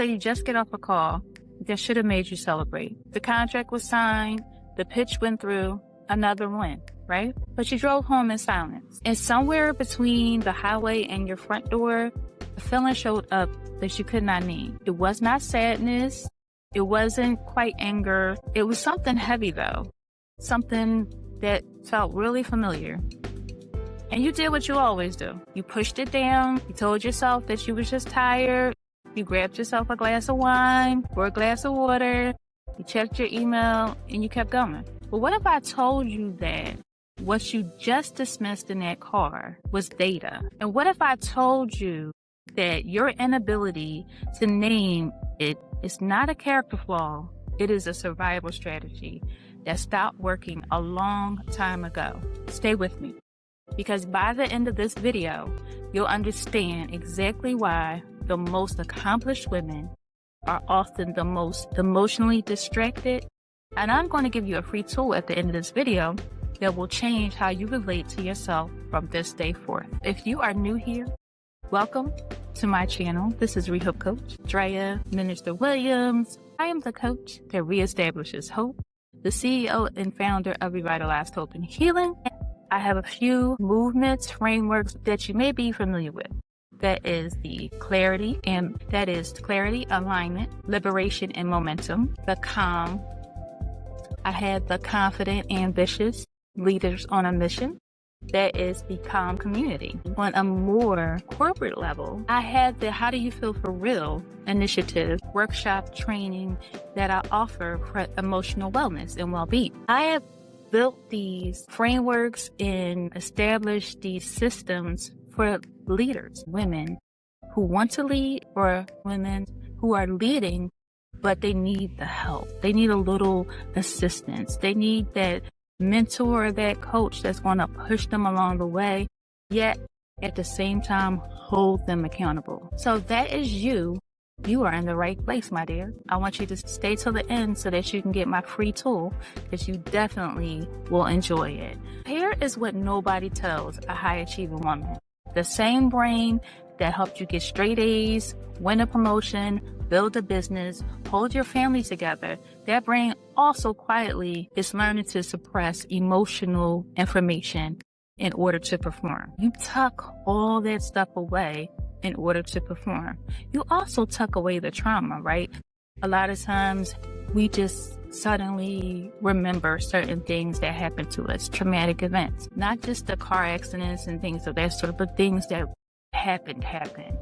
say you just get off a call that should have made you celebrate. The contract was signed, the pitch went through, another win, right? But you drove home in silence. And somewhere between the highway and your front door, a feeling showed up that you could not name. It was not sadness. It wasn't quite anger. It was something heavy, though. Something that felt really familiar. And you did what you always do. You pushed it down. You told yourself that you was just tired. You grabbed yourself a glass of wine or a glass of water. You checked your email and you kept going. But what if I told you that what you just dismissed in that car was data? And what if I told you that your inability to name it is not a character flaw, it is a survival strategy that stopped working a long time ago? Stay with me, because by the end of this video, you'll understand exactly why the most accomplished women are often the most emotionally distracted. And I'm going to give you a free tool at the end of this video that will change how you relate to yourself from this day forth. If you are new here, welcome to my channel. This is ReHope Coach, Drea Minister Williams. I am the coach that reestablishes hope, the CEO and founder of Revitalized Hope and Healing. I have a few movements, frameworks that you may be familiar with. That is clarity, alignment, liberation, and momentum. The C.A.L.M. I had the confident, ambitious leaders on a mission. That is the C.A.L.M. community. On a more corporate level, I had the How Do You Feel For Real initiative, workshop training that I offer for emotional wellness and well-being. I have built these frameworks and established these systems for leaders, women who want to lead, or women who are leading, but they need the help. They need a little assistance. They need that mentor, that coach that's going to push them along the way, yet at the same time hold them accountable. So if that is you, you are in the right place, my dear. I want you to stay till the end so that you can get my free tool, because you definitely will enjoy it. Here is what nobody tells a high achieving woman. The same brain that helped you get straight A's, win a promotion, build a business, hold your family together, that brain also quietly is learning to suppress emotional information in order to perform. You tuck all that stuff away in order to perform. You also tuck away the trauma, right? A lot of times we just suddenly remember certain things that happened to us, traumatic events, not just the car accidents and things of that sort, but things that happened,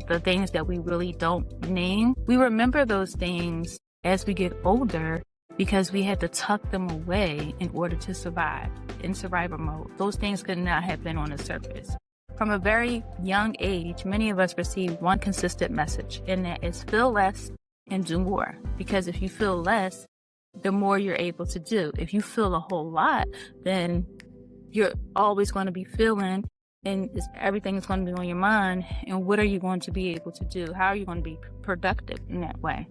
the things that we really don't name. We remember those things as we get older because we had to tuck them away in order to survive, in survival mode. Those things could not have been on the surface. From a very young age, many of us receive one consistent message, and that is feel less and do more. Because if you feel less, the more you're able to do. If you feel a whole lot, then you're always going to be feeling, and everything is going to be on your mind. And what are you going to be able to do? How are you going to be productive in that way?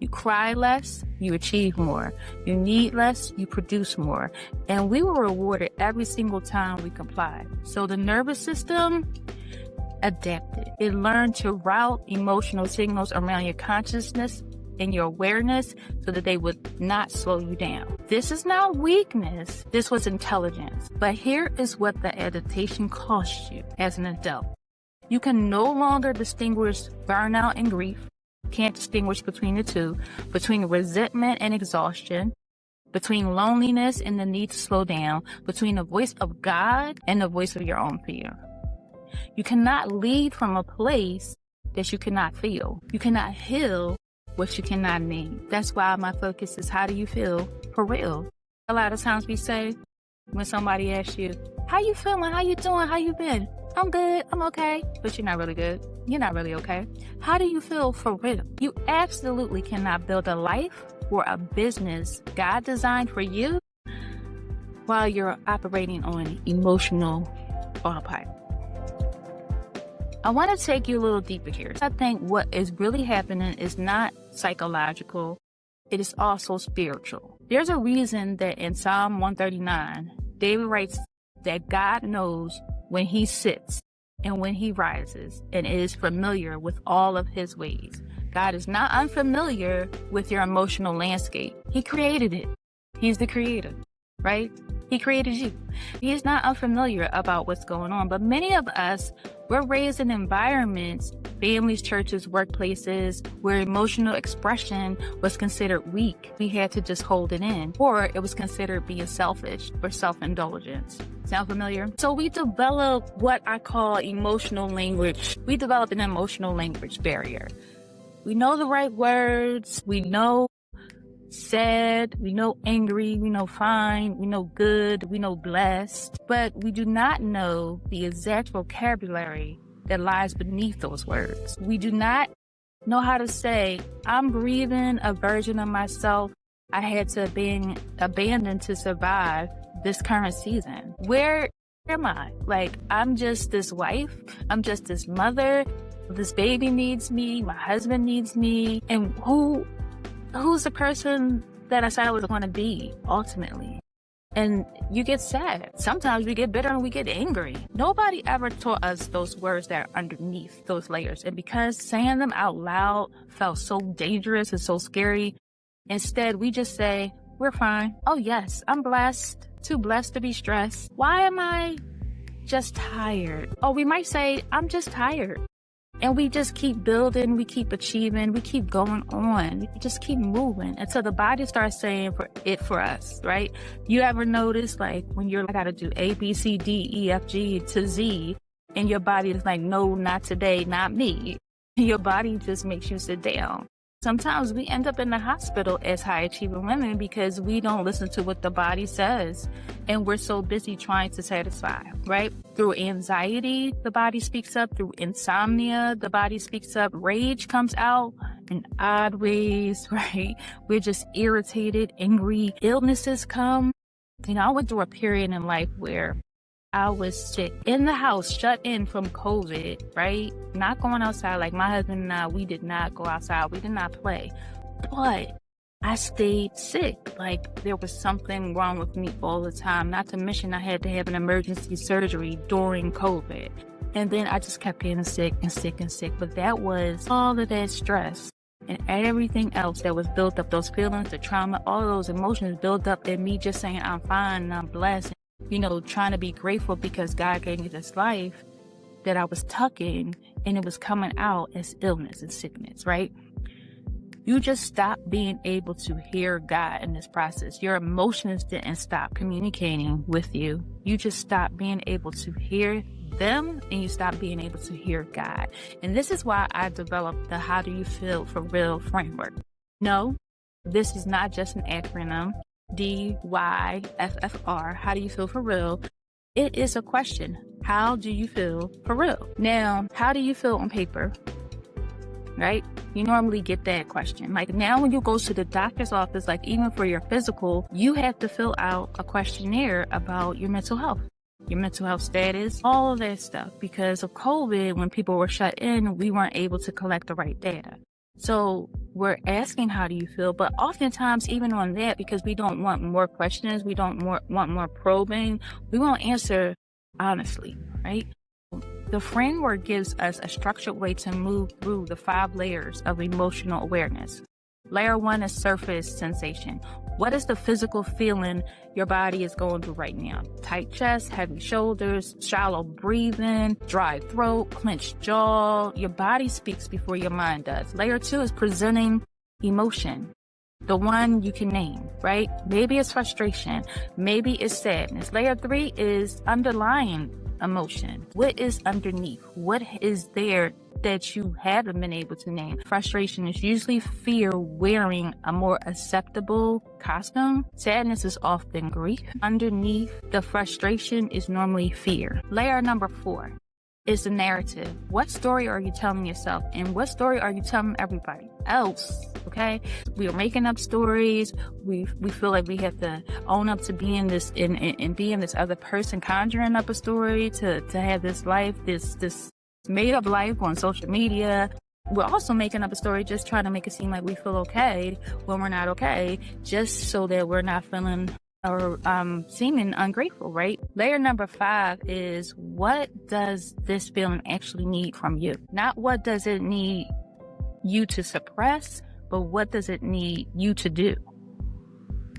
You cry less, you achieve more. You need less, you produce more. And we were rewarded every single time we complied. So the nervous system adapted. It learned to route emotional signals around your consciousness and your awareness so that they would not slow you down. This is not weakness. This was intelligence. But here is what the adaptation costs you as an adult. You can no longer distinguish burnout and grief. Can't distinguish between the two, between resentment and exhaustion, between loneliness and the need to slow down, between the voice of God and the voice of your own fear. You cannot lead from a place that you cannot feel. You cannot heal what you cannot name. That's why my focus is how do you feel for real? A lot of times we say, when somebody asks you, how you feeling? How you doing? How you been? I'm good. I'm okay. But you're not really good. You're not really okay. How do you feel for real? You absolutely cannot build a life or a business God designed for you while you're operating on emotional autopilot. I want to take you a little deeper here. I think what is really happening is not psychological. It is also spiritual. There's a reason that in Psalm 139, David writes that God knows when he sits and when he rises and is familiar with all of his ways. God is not unfamiliar with your emotional landscape. He created it. He's the creator, right? He created you. He's not unfamiliar about what's going on. But many of us, we're raised in environments, families, churches, workplaces, where emotional expression was considered weak. We had to just hold it in, or it was considered being selfish or self-indulgence. Sound familiar? So we develop what I call emotional language. We develop an emotional language barrier. We know the right words. We know sad, we know angry, we know fine, we know good, we know blessed, but we do not know the exact vocabulary that lies beneath those words. We do not know how to say, I'm grieving a version of myself I had to be abandoned to survive this current season. Where am I? Like, I'm just this wife, I'm just this mother, this baby needs me, my husband needs me, and who's the person that I said I was going to be ultimately? And you get sad. Sometimes we get bitter and we get angry. Nobody ever taught us those words that are underneath those layers. And because saying them out loud felt so dangerous and so scary, instead we just say, we're fine. Oh yes, I'm blessed. Too blessed to be stressed. Why am I just tired? Oh, we might say, I'm just tired. And we just keep building, we keep achieving, we keep going on, we just keep moving until the body starts saying for us, right? You ever notice, like, when you're like, I gotta do A, B, C, D, E, F, G to Z, and your body is like, no, not today, not me. Your body just makes you sit down. Sometimes we end up in the hospital as high achieving women because we don't listen to what the body says, and we're so busy trying to satisfy, right? Through anxiety, the body speaks up. Through insomnia, the body speaks up. Rage comes out in odd ways, right? We're just irritated, angry. Illnesses come. You know, I went through a period in life where I was sick in the house, shut in from COVID, right? Not going outside. Like, my husband and I, we did not go outside. We did not play. But I stayed sick. Like, there was something wrong with me all the time. Not to mention, I had to have an emergency surgery during COVID. And then I just kept getting sick and sick and sick. But that was all of that stress and everything else that was built up, those feelings, the trauma, all of those emotions built up in me just saying, I'm fine and I'm blessed. You know, trying to be grateful because God gave me this life that I was tucking, and it was coming out as illness and sickness, right? You just stop being able to hear God in this process. Your emotions didn't stop communicating with you. You just stopped being able to hear them, and you stop being able to hear God. And this is why I developed the How Do You Feel for Real framework. No, this is not just an acronym. HDYFFR, how do you feel for real? It is a question. How do you feel for real? Now, how do you feel on paper? Right? You normally get that question. Like, now when you go to the doctor's office, like, even for your physical, you have to fill out a questionnaire about your mental health status, all of that stuff. Because of COVID, when people were shut in, we weren't able to collect the right data. So we're asking, how do you feel? But oftentimes, even on that, because we don't want more questions, we don't want more probing, we won't answer honestly, right? The framework gives us a structured way to move through the 5 layers of emotional awareness. Layer 1 is surface sensation. What is the physical feeling your body is going through right now? Tight chest, heavy shoulders, shallow breathing, dry throat, clenched jaw. Your body speaks before your mind does. Layer 2 is presenting emotion. The one you can name, right? Maybe it's frustration. Maybe it's sadness. Layer 3 is underlying emotion. What is underneath? What is there that you haven't been able to name? Frustration is usually fear wearing a more acceptable costume. Sadness is often grief. Underneath the frustration is normally fear. Layer number 4 is the narrative. What story are you telling yourself? And what story are you telling everybody else? Okay? We are making up stories. We feel like we have to own up to being this and being this other person, conjuring up a story to have this life, this made up life on social media. We're also making up a story just trying to make it seem like we feel okay when we're not okay, just so that we're not feeling or seeming ungrateful, right? Layer number 5 is, what does this feeling actually need from you? Not what does it need you to suppress, but what does it need you to do?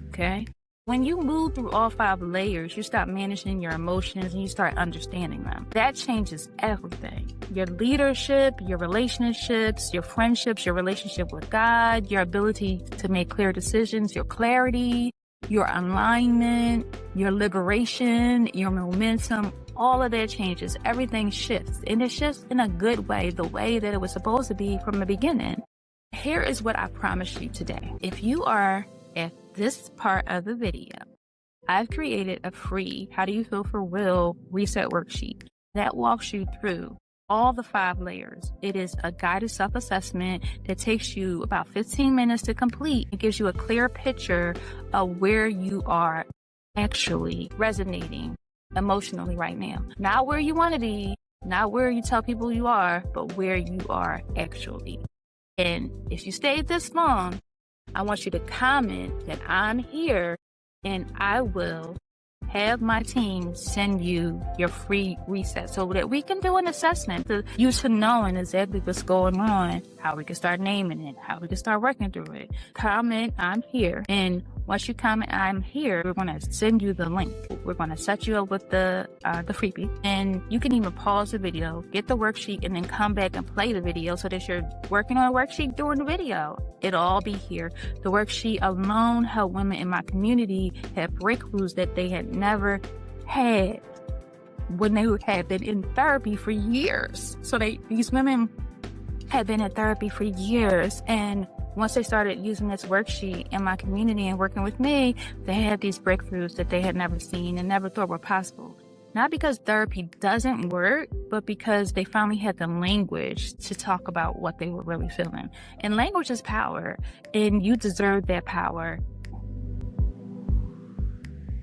Okay? When you move through all 5 layers, you start managing your emotions and you start understanding them. That changes everything. Your leadership, your relationships, your friendships, your relationship with God, your ability to make clear decisions, your clarity, your alignment, your liberation, your momentum, all of that changes. Everything shifts, and it shifts in a good way, the way that it was supposed to be from the beginning. Here is what I promise you today. If you are at this part of the video, I've created a free How Do You Feel for Real reset worksheet that walks you through all the 5 layers. It is a guided self-assessment that takes you about 15 minutes to complete. It gives you a clear picture of where you are actually resonating emotionally right now. Not where you want to be, not where you tell people you are, but where you are actually. And if you stayed this long, I want you to comment that I'm here, and I will have my team send you your free reset so that we can do an assessment to you to knowing exactly what's going on, how we can start naming it, how we can start working through it. Comment, I'm here. And once you comment, I'm here, we're going to send you the link. We're going to set you up with the freebie. And you can even pause the video, get the worksheet, and then come back and play the video so that you're working on a worksheet during the video. It'll all be here. The worksheet alone helped women in my community have breakthroughs that they had never had when they had been in therapy for years. So these women had been in therapy for years, and once they started using this worksheet in my community and working with me, they had these breakthroughs that they had never seen and never thought were possible. Not because therapy doesn't work, but because they finally had the language to talk about what they were really feeling. And language is power, and you deserve that power.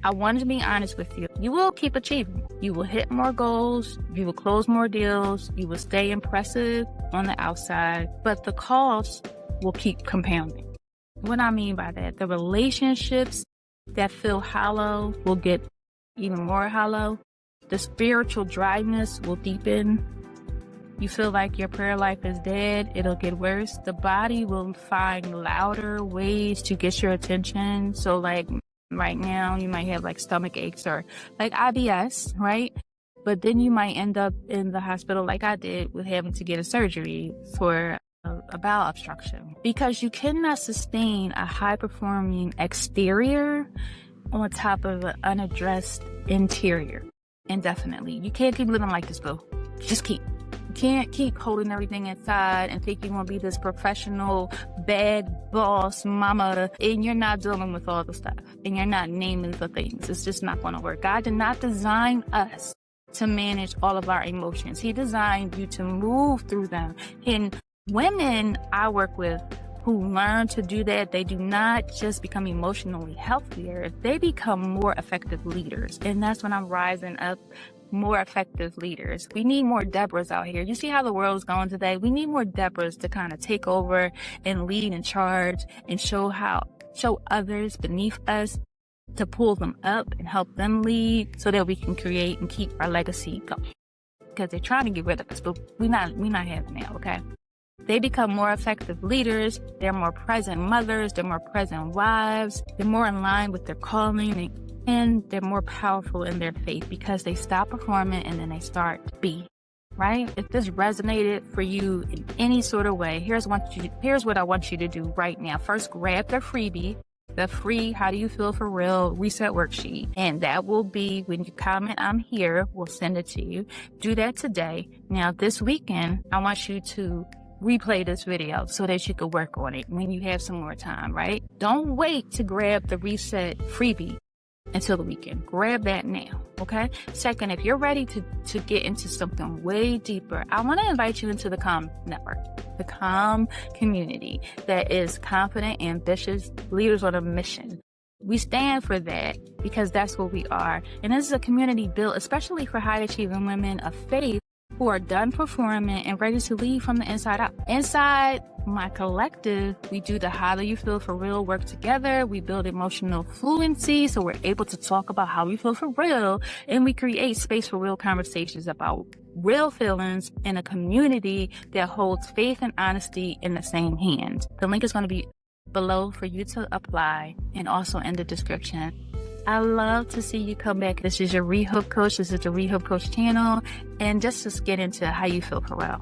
I wanted to be honest with you. You will keep achieving. You will hit more goals. You will close more deals. You will stay impressive on the outside, but the cost will keep compounding. What I mean by that, the relationships that feel hollow will get even more hollow. The spiritual dryness will deepen. You feel like your prayer life is dead, it'll get worse. The body will find louder ways to get your attention. So like right now, you might have like stomach aches or like IBS, right? But then you might end up in the hospital like I did with having to get a surgery for a bowel obstruction, because you cannot sustain a high-performing exterior on top of an unaddressed interior indefinitely. You can't keep living like this, boo. You can't keep holding everything inside and think you're going to be this professional, bad boss mama, and you're not dealing with all the stuff, and you're not naming the things. It's just not going to work. God did not design us to manage all of our emotions. He designed you to move through them. And women I work with who learn to do that, they do not just become emotionally healthier, they become more effective leaders. And that's when I'm rising up more effective leaders. We need more Deborahs out here. You see how the world's going today? We need more Deborahs to kind of take over and lead and charge and show others beneath us to pull them up and help them lead so that we can create and keep our legacy going. Because they're trying to get rid of us, but we're not having that, okay? They become more effective leaders. They're more present mothers. They're more present wives. They're more in line with their calling, and they're more powerful in their faith because they stop performing and then they start to be, right? If this resonated for you in any sort of way, here's what I want you to do right now. First, grab the freebie, the free How Do You Feel for Real reset worksheet. And that will be when you comment, I'm here, we'll send it to you. Do that today. Now, this weekend, I want you to replay this video so that you can work on it when you have some more time, right? Don't wait to grab the reset freebie until the weekend. Grab that now, okay? Second, if you're ready to get into something way deeper, I want to invite you into the C.A.L.M network, the C.A.L.M community that is confident, ambitious leaders on a mission. We stand for that because that's what we are. And this is a community built especially for high achieving women of faith who are done performing and ready to lead from the inside out. Inside my collective, we do the How Do You Feel for Real work together. We build emotional fluency so we're able to talk about how we feel for real, and we create space for real conversations about real feelings in a community that holds faith and honesty in the same hand. The link is going to be below for you to apply and also in the description. I love to see you come back. This is your ReHope Coach. This is the ReHope Coach channel, and just get into how you feel for real.